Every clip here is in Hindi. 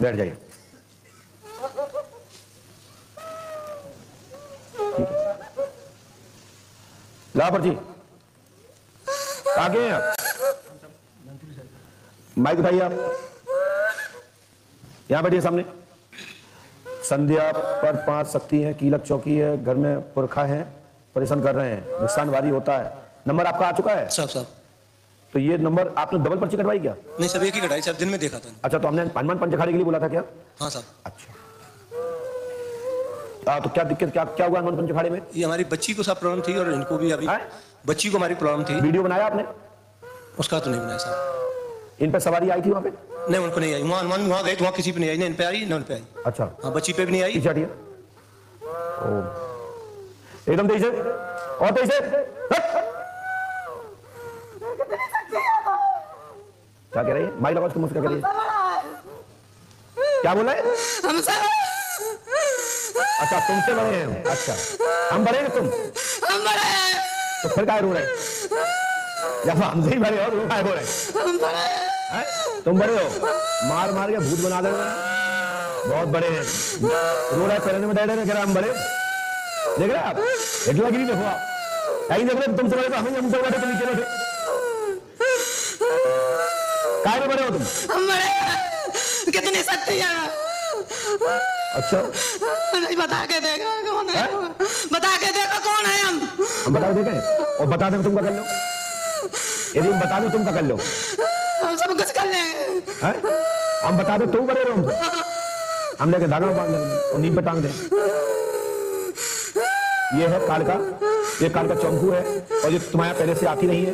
बैठ जाइए। लापर जी आगे हैं आप, माइक उठाइए आप, यहां बैठिए सामने। संध्या पर 5 शक्ति है, कीलक चौकी है, घर में पुरखा है, परेशान कर रहे हैं, नुकसान भारी होता है। नंबर आपका आ चुका है साहब? तो ये नंबर आपने डबल पर्ची कटवाई क्या? नहीं सब एक ही कटाई साहब, दिन में देखा था। अच्छा, तो हमने हनुमान पंचखाड़ी के लिए बोला था क्या? हाँ साहब। अच्छा, तो क्या दिक्कत, क्या हुआ हनुमान पंचखाड़ी में? ये हमारी बच्ची को सब प्रॉब्लम थी और इनको भी अभी बच्ची को हमारी प्रॉब्लम थी। वीडियो बनाया आपने? उसका तो नहीं बनाया साहब। इन पे सवारी आई थी वहां पे? नहीं उनको नहीं आई, वहाँ गए तो वहाँ किसी पे नहीं आई, नहीं इन पे आई ना उन पे आई। अच्छा, हाँ बच्ची पे भी नहीं आई। एकदम तेज है और तेज है। क्या कह रही है? माइक लगाओ उसको, मुझसे क्या कह रही है? क्या बोला है? अच्छा तुमसे बड़े हैं? अच्छा हम बड़े हैं, तुम हम बड़े हैं तो फिर क्या रो रहे? या हमसे ही बड़े हो, रो काय हो रहे? हम बड़े हैं। तुम बड़े हो, मार मार के भूत बना देना। बहुत बड़े हैं, रो रहे पहले में डर कह रहा हम बड़े। देख रहे आप इतना गिरी देखो आप, कहीं देख रहे तुमसे बड़े तो हमें, हमसे बड़े तो नीचे बैठे। काय में बड़े हो तुम? हम बड़े हैं, कितनी शक्ति है। अच्छा नहीं बता के देखो कौन है, बता के देखो कौन है। हम बता देंगे और बता दें तुम क्या कर लो, यदि हम बता दें तुम क्या कर लो? हम सब कुछ कर लेंगे। हम बता दें तुम बड़े रहो हमसे, हम लेके धागा बांध देंगे और नींद पे टांग दें। ये है कालका, ये कालका चौंकू है और ये तुम्हारे पहले से आती नहीं है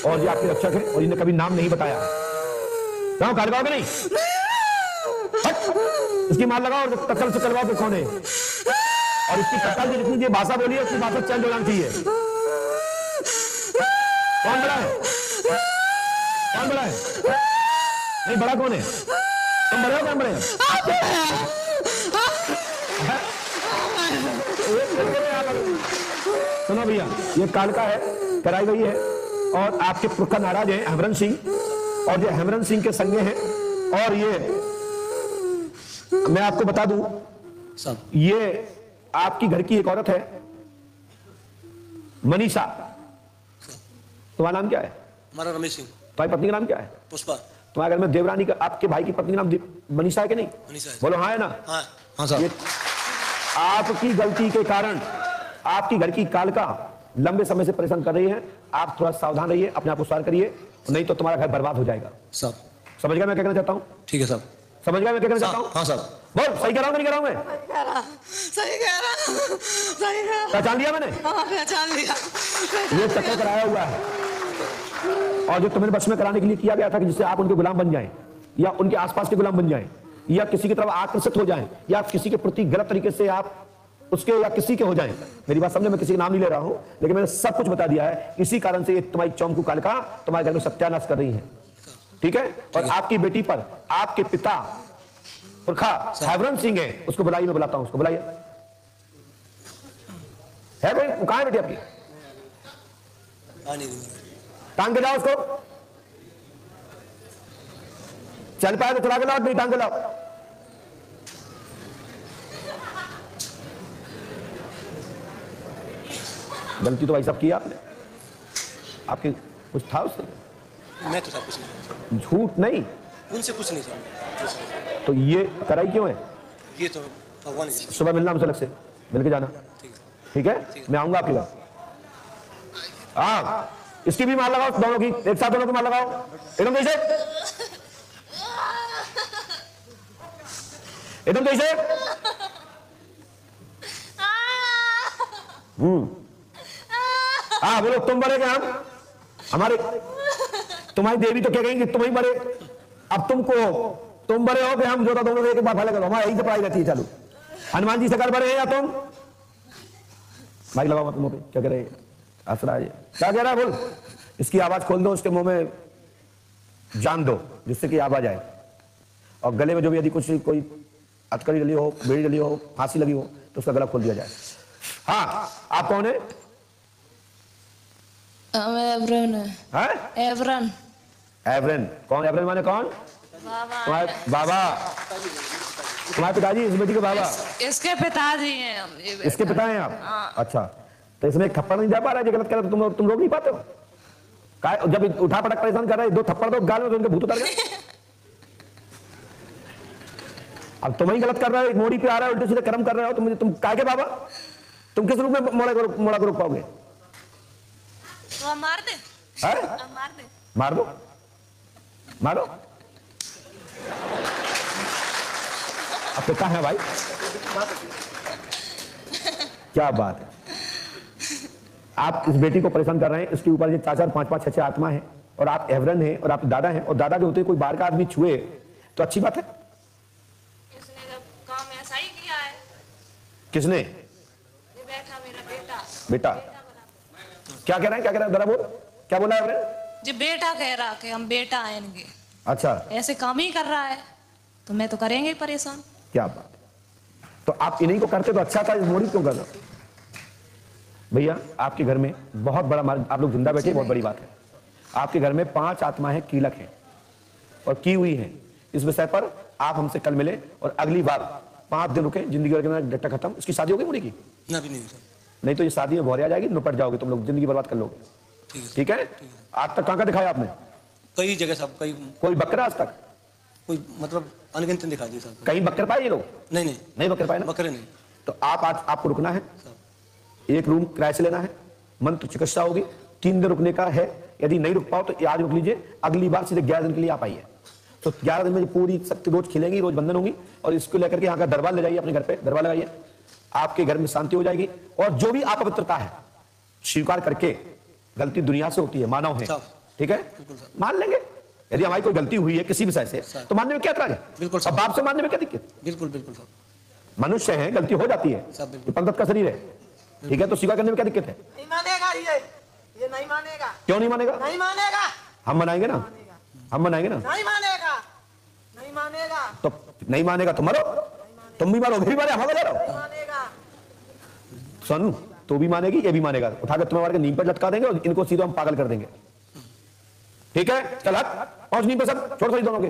और ये आपके रक्षक है और इन्हें कभी नाम नहीं बताया। जाओ कालका होगा नहीं, इसकी मार लगाओ और टक्कर से करवाओ कि कौन है। और इसकी टक्कर की जितनी ये भाषा बोली है उसकी भाषा चल जाना चाहिए। कौन बड़ा है? कौन बड़ा है? नहीं बड़ा कौन है? तुम बड़े हो? कौन बड़े हैं? सुनो भैया, ये कालका है, कराई गई है और आपके पुरखा नाराज है हेमरन सिंह, और ये हेमरन सिंह के संगे हैं। और ये मैं आपको बता दूं साहब, ये आपकी घर की एक औरत है मनीषा। तुम्हारा नाम क्या है? हमारा रमेश सिंह। तुम्हारी पत्नी का नाम क्या है? पुष्पा। तुम्हारे घर में देवरानी का, आपके भाई की पत्नी का नाम मनीषा है कि नहीं? मनीषा है। बोलो हाँ है ना? हाँ हाँ साहब। आपकी गलती के कारण आपकी घर की कालका लंबे समय से परेशान कर रही है। आप थोड़ा सावधान रहिए, अपने आप को सार करिए, नहीं तो तुम्हारा घर बर्बाद हो जाएगा साहब। समझ गया मैं क्या कहना चाहता हूँ? ठीक है साहब। समझ गया मैं क्या कहना चाहता हूँ? हाँ साहब। बोल सही कह रहा हूँ नहीं कह रहा हूँ मैं? सही कह रहा, सही कह रहा। पहचान लिया मैंने? हाँ पहचान लिया। ये चक्कर कराया हुआ है और जो तुम्हें बस में कराने के लिए किया गया था कि जिससे आप उनके गुलाम बन जाएं या उनके आसपास के गुलाम बन जाएं या किसी की तरफ आकर्षित हो जाएं या किसी के प्रति गलत तरीके से आप उसके या किसी के हो जाएं। मेरी बात समझे, मैं किसी का नाम नहीं ले रहा हूं लेकिन मैंने सब कुछ बता दिया है। इसी कारण से ये तुम्हारी चौंकू कालका तुम्हारे घर में सत्यानाश कर रही है, ठीक है? और आपकी बेटी पर आपके पिता पुरखा हेमरन सिंह है, उसको बुलाइए, मैं बुलाता हूं उसको, बुलाइए। है कोई? कहां है बेटी आपकी? टांग के लाओ उसको, चल पाए तो चला के लाओ, नहीं टांग के लाओ। गलती तो भाई साहब की आपने, आपके कुछ था उससे? मैं तो सब कुछ नहीं, झूठ नहीं, उनसे कुछ नहीं था। तो ये कराई क्यों है? ये तो भगवान की। सुबह मिलना हमसे, अलग से मिल के जाना, ठीक है? मैं आऊंगा आपके घर। हाँ इसकी भी मार लगाओ, दोनों की एक साथ, दोनों की मार लगाओ एकदम कैसे, एकदम कैसे। हाँ बोलो, तुम बड़े क्या? हम हमारे तुम्हारी देवी तो क्या कहेंगे तुम ही बड़े। अब तुम बड़े हो कि हम जो था दोनों एक बार फैले करो, हमारे यही से पढ़ाई रहती है। चालू हनुमान जी से कल बड़े हैं या तुम? माइक लगाओ मत मुंह पे, क्या कह रहे हैं? आसरा है क्या कह रहा है? बोल, इसकी आवाज खोल दो, उसके मुंह में जान दो जिससे कि आवाज आए। और गले में जो भी यदि कुछ कोई अटकड़ी डली हो, बेड़ी डली हो, फांसी लगी हो तो उसका गला खोल दिया जाए। हाँ आप कौन है? हम एवरन है। एवरन? एवरन कौन? एवरन माने कौन? तुम्हारे बाबा, तुम्हारे पिताजी, इस बेटी के बाबा? इसके पिताजी हैं हम, ये बेटा। इसके पिता हैं आप? हाँ। अच्छा, तो इसमें एक थप्पड़ नहीं जा पा रहा है, जो गलत कर रहे हो, तुम रोक नहीं पाते हो? जब उठा पटक परेशान कर रहे हैं, 2 थप्पड़ दो गाल में तो उनके भूत उतर गए। अब तुम ही गलत कर रहे हो, एक मोड़ी पे आ रहा है, उल्टे सीधे कर्म कर रहे हो, तुम काय के बाबा? तुम किस रूप में मोड़ा को रोक पाओगे? तो हम मार दे, है? हम मार दे। मार दो, मारो। अब पिता है भाई, क्या बात है। आप इस बेटी को परेशान कर रहे हैं, इसके ऊपर ये 4-4, 5-5, 6-6 आत्मा है, और आप एवरन हैं, और आप दादा हैं, और दादा के होते कोई बाहर का आदमी छुए तो अच्छी बात है। इसने जब काम ऐसा ही किया है। किसने? ये बैठा मेरा बेटा। बेटा क्या कह रहे हैं, क्या कह रहे हैं, जरा बोल, क्या बोला है? जी बेटा कह रहा कि हम बेटा हैं इनके, अच्छा, ऐसे काम ही कर रहा है, तो मैं तो करेंगे ही परेशान। क्या बात है। तो आप इन्हीं को करते तो अच्छा था, इस मोड़ी क्यों करना? भैया आपके घर में बहुत बड़ा मार्ग, आप लोग जिंदा बैठे, बहुत बड़ी बात है। आपके घर में 5 आत्माएं कीलक हैं और की हुई हैं। इस विषय पर आप हमसे कल मिले और अगली बार 5 दिन रुके, जिंदगी भर के डट्टा खत्म। इसकी शादी होगी मुड़ी की? ना भी नहीं सर। नहीं तो ये शादी में भौरे आ जाएगी, निपट जाओगे तुम लोग, जिंदगी बर्बाद कर लोगे। ठीक है? आज तक कहाँ दिखाया आपने? कई जगह सब, कई कोई बकरा आज तक? कोई मतलब अनगिनत दिखा दिए साहब। कहीं बकर पाए ये लोग? नहीं नहीं नहीं बकर पाए ना? बकरे नहीं तो आप आज आपको रुकना है, एक रूम किराए से लेना है, मंत्र चिकित्सा होगी, 3 दिन रुकने का है। यदि नहीं रुक पाओ तो आज रुक लीजिए, अगली बार सीधे 11 दिन के लिए आप आइए। तो 11 दिन में पूरी शक्ति रोज खिलेंगी, रोज बंधन होंगी, और इसको लेकर के यहाँ का दरबार ले जाइए, अपने घर पे दरबार लगाइए, आपके घर में शांति हो जाएगी। और जो भी अपवित्रता है स्वीकार करके, गलती दुनिया से होती है, मानव है, ठीक है, मान लेंगे। यदि हमारी कोई गलती हुई है किसी विषय से तो मानने में क्या एतराज है? बिल्कुल अब बाप से मानने में क्या दिक्कत? बिल्कुल बिल्कुल साहब, मनुष्य है, गलती हो जाती है, ये पंडित का शरीर है, ठीक है, तो स्वीकार करने में क्या दिक्कत है? नहीं मानेगा ये नहीं मानेगा। क्यों नहीं मानेगा? नहीं मानेगा। हम मनाएंगे ना, हम मनाएंगे ना। नहीं मानेगा, नहीं मानेगा, तो नहीं मानेगा तो मरो, तुम भी मरो, भी मारे, हम जा रहा नहीं मानेगा। सुन, तो भी मानेगी, ये भी मानेगा, उठाकर तुम्हें मार के नीम पर लटका देंगे और इनको सीधा हम पागल कर देंगे। ठीक है, चल हट, पहुंच नीम पे, सब छोड़ दोनों के।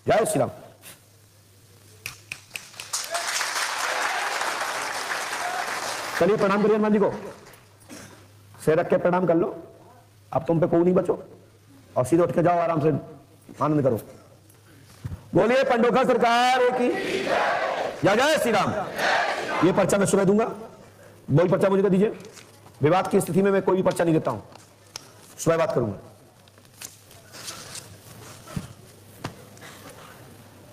जय श्री राम। चलिए प्रणाम करिए हनुमान जी को, सिर रख के प्रणाम कर लो। अब तुम पे कोई नहीं बचो, और सीधे उठ के जाओ, आराम से आनंद करो। बोलिए पंडोखा सरकार की जय। जय श्री राम। ये पर्चा मैं सुबह दूंगा, वही पर्चा मुझे दे दीजिए। विवाद की स्थिति में मैं कोई भी पर्चा नहीं देता हूं, सुबह बात करूंगा।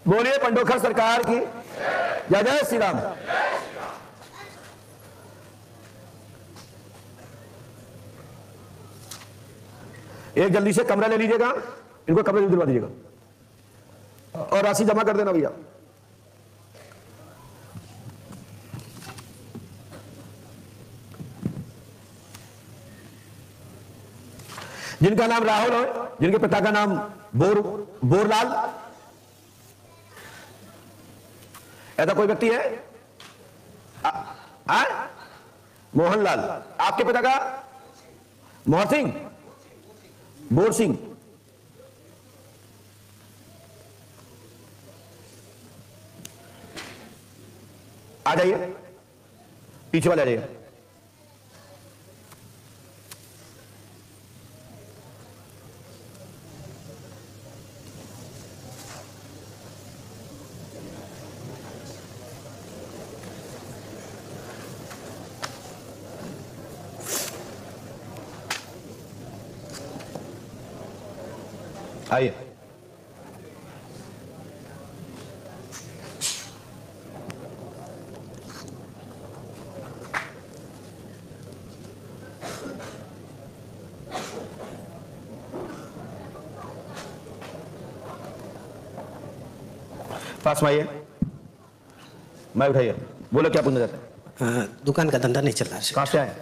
बोलिए पंडोखर सरकार की जय। जय श्री राम। एक जल्दी से कमरा ले लीजिएगा, इनको कमरे दिलवा दीजिएगा, और राशि जमा कर देना भैया। जिनका नाम राहुल है, जिनके पिता का नाम बोरलाल, ऐसा कोई व्यक्ति है? मोहनलाल। आपके पिता का? मोहन सिंह, बोर सिंह। आ जाइए, पीछे वाले आ जाइए। आइए। पास में आइए, मैं उठाइए, बोलो क्या पूछना चाहते हैं? दुकान का धंधा नहीं चल रहा है। कहाँ से आए?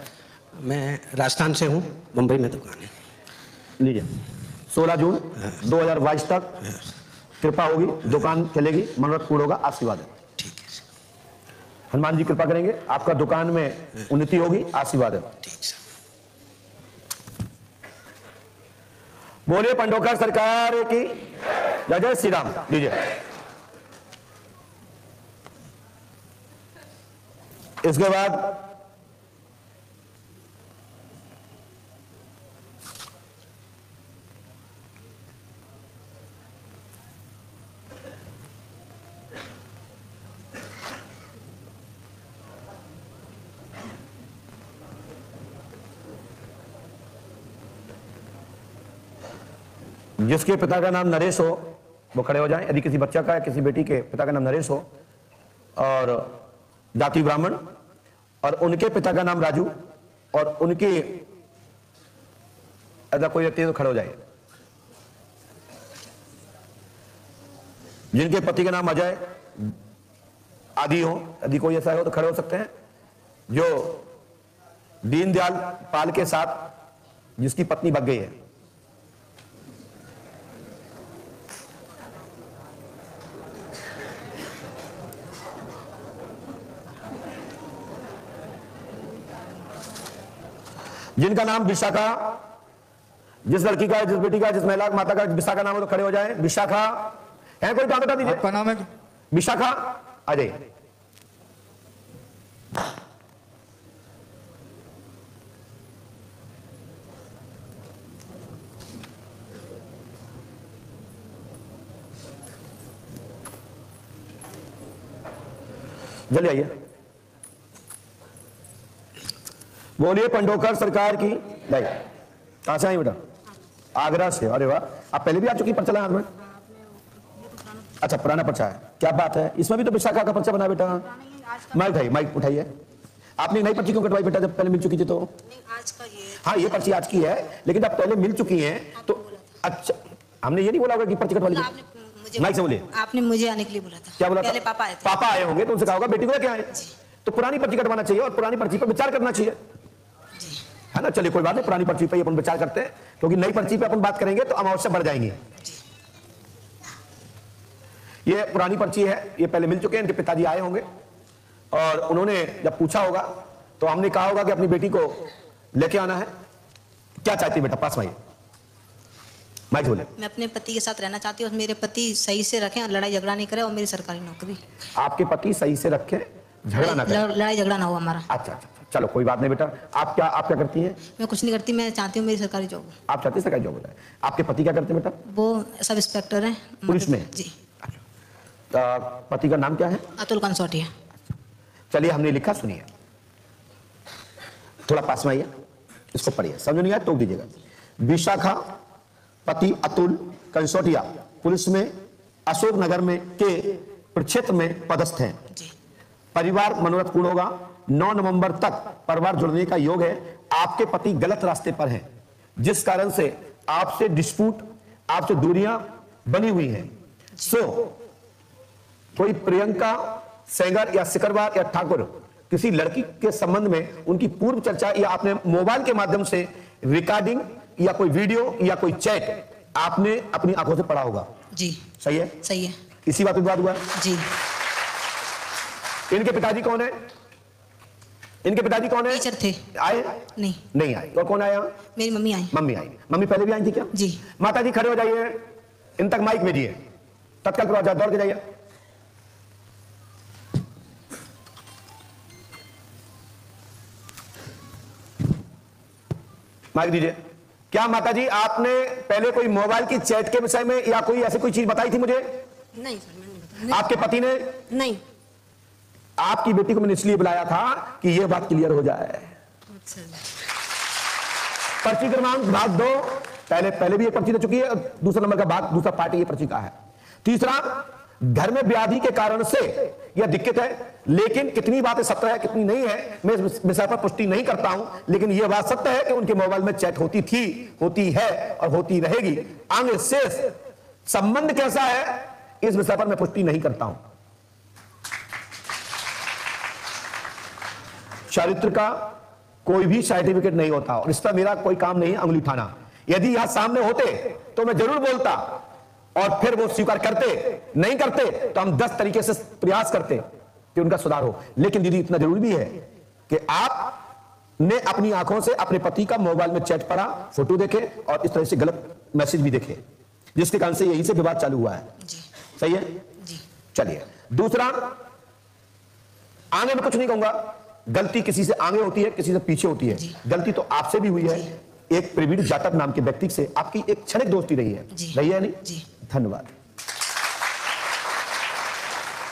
मैं राजस्थान से हूँ, मुंबई में दुकान है। लीजिए, 16 जून 2022 तक कृपा होगी, दुकान चलेगी, मनोरथ पूर्ण होगा, आशीर्वाद है। ठीक है, हनुमान जी कृपा करेंगे, आपका दुकान में उन्नति होगी, आशीर्वाद है। ठीक सर। बोलिए पंडोकर सरकार की जय। जय श्री राम। लीजिए। इसके बाद जिसके पिता का नाम नरेश हो वो खड़े हो जाएं। यदि किसी बच्चा का या किसी बेटी के पिता का नाम नरेश हो और जाति ब्राह्मण और उनके पिता का नाम राजू और उनके ऐसा कोई व्यक्ति तो खड़े हो जाए। जिनके पति का नाम अजय आदि हो, यदि कोई ऐसा हो तो खड़े हो सकते हैं। जो दीनदयाल पाल के साथ जिसकी पत्नी भाग गई है। जिनका नाम विशाखा, जिस लड़की का, जिस बेटी का, जिस महिला माता का विशाखा नाम हो तो खड़े हो जाए। विशाखा है कोई? नाम बता दीजिए। आपका नाम है? विशाखा आ जाइए। जल्दी आइए। बोलिए पंडोकर सरकार की जय। कहां से आई बेटा? आगरा से। अरे वाह, आप पहले भी आ चुकी पर्चा हाथ में? अच्छा, पुराना पर्चा है। क्या बात है, इसमें भी तो विशाखा का पर्चा बना बेटा। माइक उठाइए, माइक उठाइए। आपने नई पर्ची क्यों कटवाई बेटा जब पहले मिल चुकी थी तो? आज का ये हाँ, ये पर्ची आज की है, लेकिन जब पहले मिल चुकी है तो अच्छा, हमने ये नहीं बोला होगा कि पर्ची कटवा लीजिए। माइक से बोलिए। आपने मुझे आने के लिए बोला था। क्या बोला था? पहले पापा आए थे। पापा आए होंगे तो उनसे कहा होगा बेटी को क्या आए, तो पुरानी पर्ची कटवाना चाहिए और पुरानी पर्ची पर विचार करना चाहिए, है ना। चलिए कोई बात नहीं, पुरानी पर्ची पे अपन विचार करते हैं, क्योंकि नई पर्ची पे अपन बात करेंगे तो अमावस्या बढ़ जाएंगी। ये पुरानी पर्ची है, ये पहले मिल चुके हैं। इनके पिताजी आए होंगे और उन्होंने जब पूछा होगा तो हमने कहा होगा कि अपनी बेटी को लेके आना है। क्या चाहती है बेटा? पास में माइक बोले। मैं अपने पति के साथ रहना चाहती हूँ और मेरे पति सही से रखें और लड़ाई झगड़ा नहीं करें और मेरी सरकारी नौकरी। आपके पति सही से रखे, झगड़ा ना करें। लड़ाई झगड़ा ना हो हमारा। अच्छा अच्छा, चलो कोई बात नहीं बेटा। आप क्या करती हैं? मैं कुछ नहीं करती, मैं चाहती हूँ मेरी सरकारी जॉब। आप चाहती हैं सरकारी जॉब हो जाए। आपके पति क्या करते हैं बेटा? वो सब इंस्पेक्टर हैं पुलिस में? जी। पति का नाम क्या है? अतुल कंसोटिया। चलिए, हमने लिखा, सुनिए। थोड़ा पास में आइए, इसको पढ़िए, समझ नहीं आया टोक दीजिएगा। विशाखा पति अतुल कंसोटिया पुलिस में अशोक नगर में के प्रक्षेत्र में पदस्थ हैं। परिवार मनोरथ पूर्ण होगा। 9 नवंबर तक परिवार जुड़ने का योग है। आपके पति गलत रास्ते पर हैं, जिस कारण से आपसे डिस्प्यूट, आपसे दूरियां बनी हुई हैं। सो कोई प्रियंका सेंगर या सिकरवार या ठाकुर किसी लड़की के संबंध में उनकी पूर्व चर्चा या आपने मोबाइल के माध्यम से रिकॉर्डिंग या कोई वीडियो या कोई चैट आपने अपनी आंखों से पढ़ा होगा। जी सही है? सही है। इसी बात पे विवाद हुआ जी। इनके पिताजी कौन है? इनके पिताजी कौन है? टीचर थे। आए? नहीं आए। और कौन आया? मेरी मम्मी आई। मम्मी आई। मम्मी पहले भी आई थी क्या? जी। माता जी खड़े हो जाइए, इन तक माइक भेजिए, तत्काल प्रभाव, दौड़ के जाइए। माइक दीजिए। क्या माता जी आपने पहले कोई मोबाइल की चैट के विषय में या कोई ऐसी कोई चीज बताई थी मुझे? नहीं सर, मैंने बताया। आपके पति ने? नहीं। आपकी बेटी को मैंने इसलिए बुलाया था कि यह बात क्लियर हो जाए। अच्छा। पर्ची क्रमांक भाग 2, पहले भी ये पर्ची दे चुकी है। दूसरा नंबर का भाग, दूसरा पार्ट ये पर्ची का है। तीसरा, घर में व्याधि के कारण से यह दिक्कत है, लेकिन कितनी बातें सत्य है कितनी नहीं है मैं इस विषय पर पुष्टि नहीं करता हूं, लेकिन यह बात सत्य है कि उनके मोबाइल में चैट होती थी, होती है और होती रहेगी। आगे शेष संबंध कैसा है इस विषय पर मैं पुष्टि नहीं करता हूं। चरित्र का कोई भी सर्टिफिकेट नहीं होता और इस पर मेरा कोई काम नहीं है अंगुली उठाना। यदि यहां सामने होते तो मैं जरूर बोलता और फिर वो स्वीकार करते, नहीं करते तो हम 10 तरीके से प्रयास करते कि उनका सुधार हो। लेकिन दीदी इतना जरूरी भी है कि आप ने अपनी आंखों से अपने पति का मोबाइल में चैट पढ़ा, फोटो देखे और इस तरह से गलत मैसेज भी देखे, जिसके कारण से यहीं से विवाद चालू हुआ है। जी सही है जी। चलिए दूसरा, आगे मैं कुछ नहीं कहूंगा, गलती किसी से आगे होती है, किसी से पीछे होती है। जी। गलती तो आपसे भी हुई है, एक प्रवीण जाटव नाम के व्यक्ति से आपकी एक क्षणिक दोस्ती रही है। जी। रही है नहीं? जी। धन्यवाद।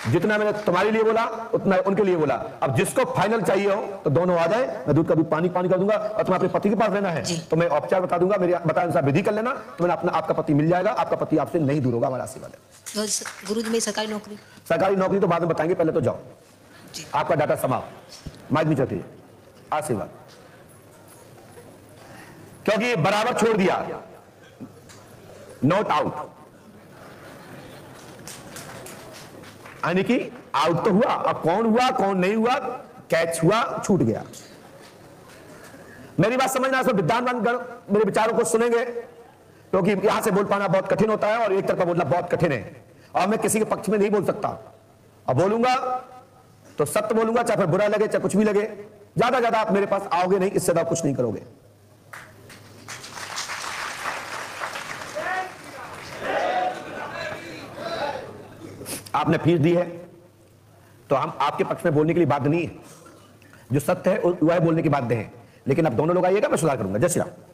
जितना मैंने तुम्हारे लिए बोला उतना उनके लिए बोला। अब जिसको फाइनल चाहिए हो तो दोनों आ जाए, मैं दूध का भी पानी कर दूंगा, और तुम्हें अपने पति के पास रहना है जी। तो मैं उपचार बता दूंगा, मेरे बताए अनुसार विधि कर लेना, तो मैंने अपना आपका पति मिल जाएगा, आपका पति आपसे नहीं दूर होगा, हमारा आशीर्वाद है। गुरु जी मेरी सरकारी नौकरी। सरकारी नौकरी तो बाद में बताएंगे, पहले तो जाओ जी। आपका डाटा समाप्त, माइक नीचे रखिए, आशीर्वाद। क्योंकि बराबर छोड़ दिया, नॉट आउट, यानी कि आउट तो हुआ, अब कौन हुआ कौन नहीं हुआ, कैच हुआ, छूट गया। मेरी बात समझना, सब विद्वान गण मेरे विचारों को सुनेंगे, क्योंकि यहां से बोल पाना बहुत कठिन होता है और एक तरफा बोलना बहुत कठिन है, और मैं किसी के पक्ष में नहीं बोल सकता। अब बोलूंगा तो सत्य बोलूंगा, चाहे फिर बुरा लगे चाहे कुछ भी लगे। ज्यादा आप मेरे पास आओगे नहीं, इससे ज्यादा कुछ नहीं करोगे। आपने फीस दी है तो हम आपके पक्ष में बोलने के लिए बाध्य नहीं है, जो सत्य है वह बोलने की बाध्य है, लेकिन अब दोनों लोग आइएगा, मैं सुधार करूंगा। जय श्री राम।